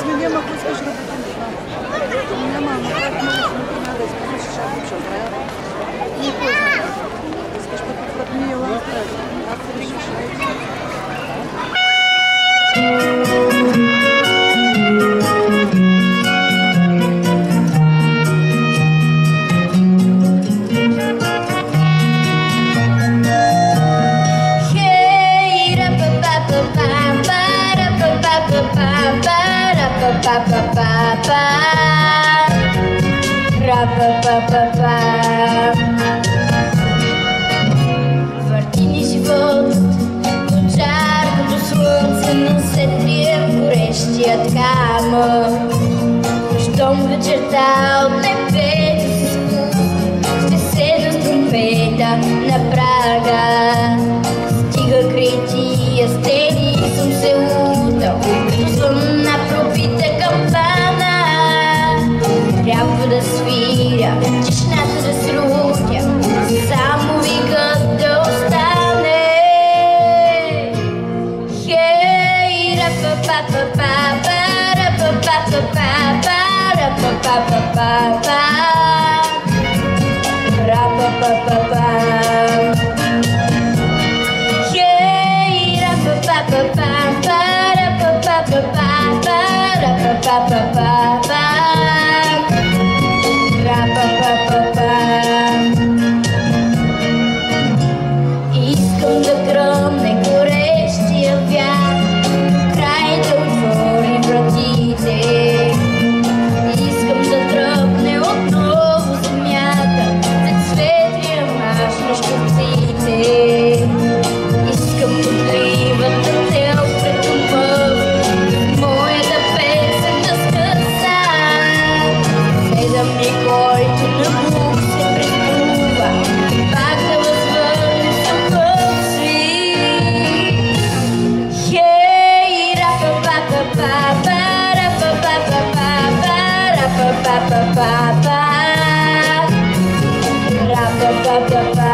Сменяма, ако искаш работим. Няма, направих много смутно, няма да изпълниш, ще правя. Никой знае. Искаш пък отвратни ела, как се решиш, Върти ни живот от жаркото слънце, но се трие в горещият камък. Щом вечерта от небето се спуска, ще седна с тромпета на прага. Стига край тия стени съм се лутал, като съм на пробита кампана. Трябва да свиря, тишината да срутя, само викът да остане. Хей, ра-па-па-па-па-па, ра-па-па-па-па-па, ра-па-па-па-па-па, ра-па-па-па-па. Хей, ра-па-па-па-па-па, ра-па-па-па-па-па, ра-па-па-па-па-па. Искам да гръмне горещия вятър, край да отвори вратите. Искам да тръпне отново земята, да цветрия маш на щурците. Искам отливата тел пред дома, моята песен да скъса. Седам ми който на бук се преструва, пак да възвърне съпът си. Хей, ра-па-па-па-па-па, ра-па-па-па-па-па, ра-па-па-па-па-па, ра-па-па-па-па.